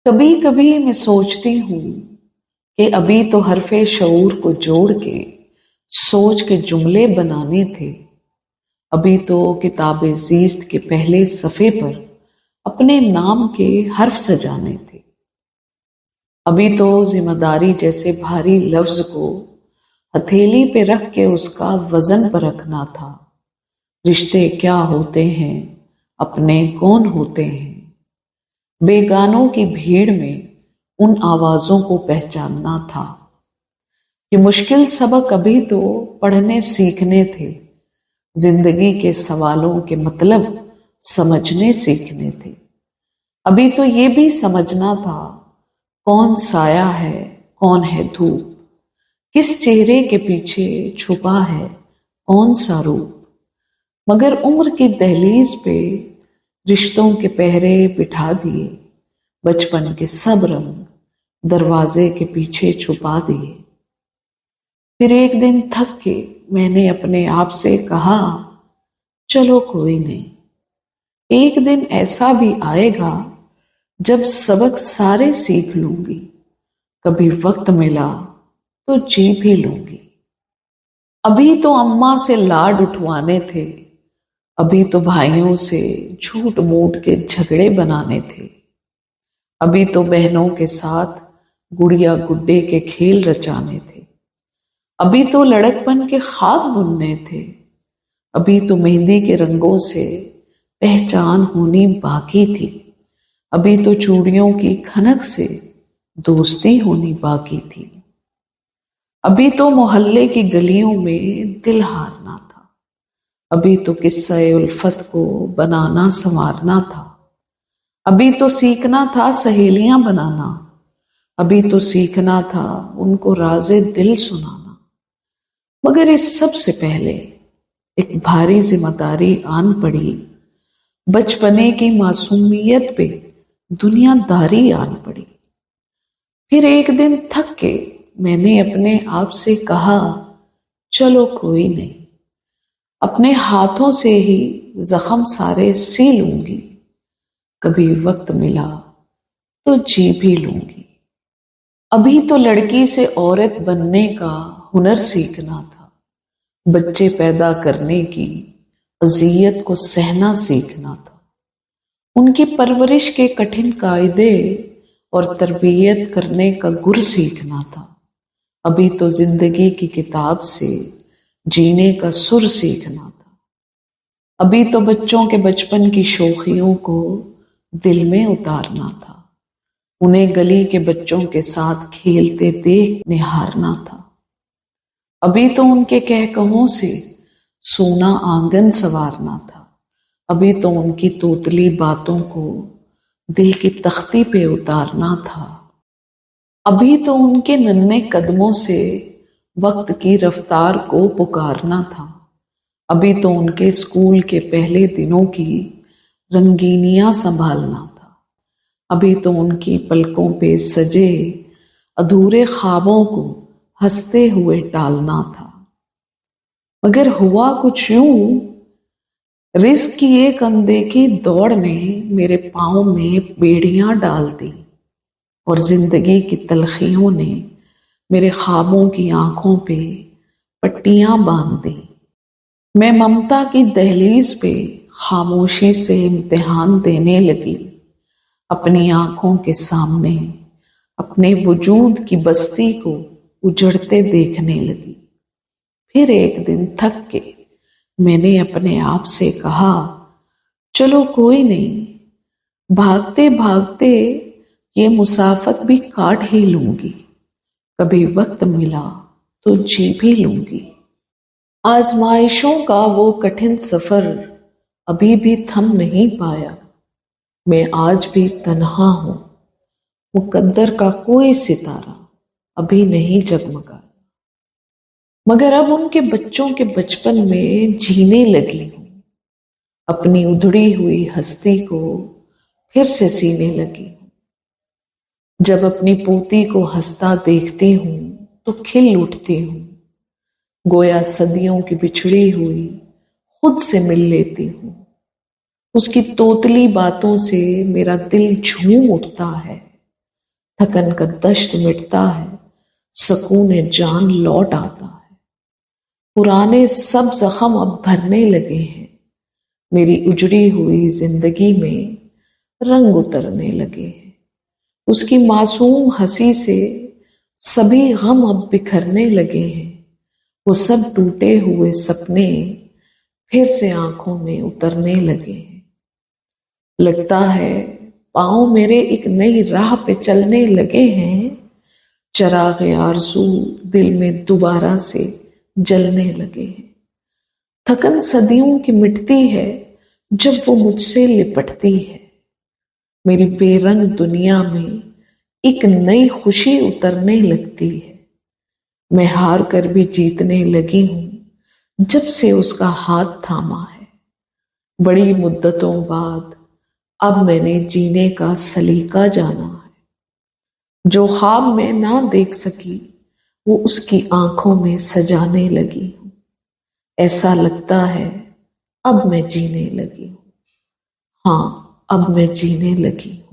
کبھی کبھی میں سوچتی ہوں کہ ابھی تو حرف شعور کو جوڑ کے سوچ کے جملے بنانے تھے۔ ابھی تو کتاب زیست کے پہلے صفحے پر اپنے نام کے حرف سجانے تھے۔ ابھی تو ذمہ داری جیسے بھاری لفظ کو ہتھیلی پہ رکھ کے اس کا وزن پرکھنا تھا۔ رشتے کیا ہوتے ہیں، اپنے کون ہوتے ہیں، بیگانوں کی بھیڑ میں ان آوازوں کو پہچاننا تھا۔ یہ مشکل سبق ابھی تو پڑھنے سیکھنے تھے، زندگی کے سوالوں کے مطلب سمجھنے سیکھنے تھے۔ ابھی تو یہ بھی سمجھنا تھا کون سایہ ہے، کون ہے دھوپ، کس چہرے کے پیچھے چھپا ہے کون سا روپ۔ مگر عمر کی دہلیز پہ رشتوں کے پہرے بٹھا دیے، بچپن کے سب رنگ دروازے کے پیچھے چھپا دیے۔ پھر ایک دن تھک کے میں نے اپنے آپ سے کہا، چلو کوئی نہیں، ایک دن ایسا بھی آئے گا جب سبق سارے سیکھ لوں گی، کبھی وقت ملا تو جی بھی لوں گی۔ ابھی تو اماں سے لاڈ اٹھوانے تھے، ابھی تو بھائیوں سے جھوٹ موٹ کے جھگڑے بنانے تھے، ابھی تو بہنوں کے ساتھ گڑیا گڈے کے کھیل رچانے تھے، ابھی تو لڑکپن کے خواب بننے تھے، ابھی تو مہندی کے رنگوں سے پہچان ہونی باقی تھی، ابھی تو چوڑیوں کی کھنک سے دوستی ہونی باقی تھی، ابھی تو محلے کی گلیوں میں دل ہارنا تھا، ابھی تو قصہ الفت کو بنانا سنوارنا تھا، ابھی تو سیکھنا تھا سہیلیاں بنانا، ابھی تو سیکھنا تھا ان کو راز دل سنانا۔ مگر اس سب سے پہلے ایک بھاری ذمہ داری آن پڑی، بچپنے کی معصومیت پہ دنیا داری آن پڑی۔ پھر ایک دن تھک کے میں نے اپنے آپ سے کہا، چلو کوئی نہیں، اپنے ہاتھوں سے ہی زخم سارے سی لوں گی، کبھی وقت ملا تو جی بھی لوں گی۔ ابھی تو لڑکی سے عورت بننے کا ہنر سیکھنا تھا، بچے پیدا کرنے کی اذیت کو سہنا سیکھنا تھا، ان کی پرورش کے کٹھن قاعدے اور تربیت کرنے کا گر سیکھنا تھا۔ ابھی تو زندگی کی کتاب سے جینے کا سر سیکھنا تھا، ابھی تو بچوں کے بچپن کی شوخیوں کو دل میں اتارنا تھا، انہیں گلی کے بچوں کے ساتھ کھیلتے دیکھ نہارنا تھا، ابھی تو ان کے کہکہوں سے سونا آنگن سنوارنا تھا، ابھی تو ان کی توتلی باتوں کو دل کی تختی پہ اتارنا تھا، ابھی تو ان کے ننھے قدموں سے وقت کی رفتار کو پکارنا تھا، ابھی تو ان کے اسکول کے پہلے دنوں کی رنگینیاں سنبھالنا تھا، ابھی تو ان کی پلکوں پہ سجے ادھورے خوابوں کو ہنستے ہوئے ٹالنا تھا۔ مگر ہوا کچھ یوں، رزق کی ایک اندیکھی دوڑ نے میرے پاؤں میں بیڑیاں ڈال دی، اور زندگی کی تلخیوں نے میرے خوابوں کی آنکھوں پہ پٹیاں باندھ دی۔ میں ممتا کی دہلیز پہ خاموشی سے امتحان دینے لگی، اپنی آنکھوں کے سامنے اپنے وجود کی بستی کو اجڑتے دیکھنے لگی۔ پھر ایک دن تھک کے میں نے اپنے آپ سے کہا، چلو کوئی نہیں، بھاگتے بھاگتے یہ مسافت بھی کاٹ ہی لوں گی، کبھی وقت ملا تو جی بھی لوں گی۔ آزمائشوں کا وہ کٹھن سفر ابھی بھی تھم نہیں پایا، میں آج بھی تنہا ہوں، مقدر کا کوئی ستارہ ابھی نہیں جگمگایا، مگر اب ان کے بچوں کے بچپن میں جینے لگی ہوں، اپنی ادھڑی ہوئی ہستی کو پھر سے سینے لگی ہوں۔ جب اپنی پوتی کو ہنستا دیکھتی ہوں تو کھل اٹھتی ہوں، گویا صدیوں کی بچھڑی ہوئی خود سے مل لیتی ہوں، اس کی توتلی باتوں سے میرا دل جھوم اٹھتا ہے، تھکن کا دشت مٹتا ہے، سکون جان لوٹ آتا ہے۔ پرانے سب زخم اب بھرنے لگے ہیں، میری اجڑی ہوئی زندگی میں رنگ اترنے لگے ہیں۔ اس کی معصوم ہنسی سے سبھی غم اب بکھرنے لگے ہیں، وہ سب ٹوٹے ہوئے سپنے پھر سے آنکھوں میں اترنے لگے ہیں۔ لگتا ہے پاؤں میرے ایک نئی راہ پہ چلنے لگے ہیں، چراغ آرزو دل میں دوبارہ سے جلنے لگے ہیں۔ تھکن صدیوں کی مٹتی ہے جب وہ مجھ سے لپٹتی ہے، میری بے رنگ دنیا میں ایک نئی خوشی اترنے لگتی ہے۔ میں ہار کر بھی جیتنے لگی ہوں جب سے اس کا ہاتھ تھاما ہے۔ بڑی مدتوں بعد اب میں نے جینے کا سلیقہ جانا ہے، جو خواب میں نہ دیکھ سکی وہ اس کی آنکھوں میں سجانے لگی ہوں۔ ایسا لگتا ہے اب میں جینے لگی ہوں، ہاں اب میں جینے لگی ہوں۔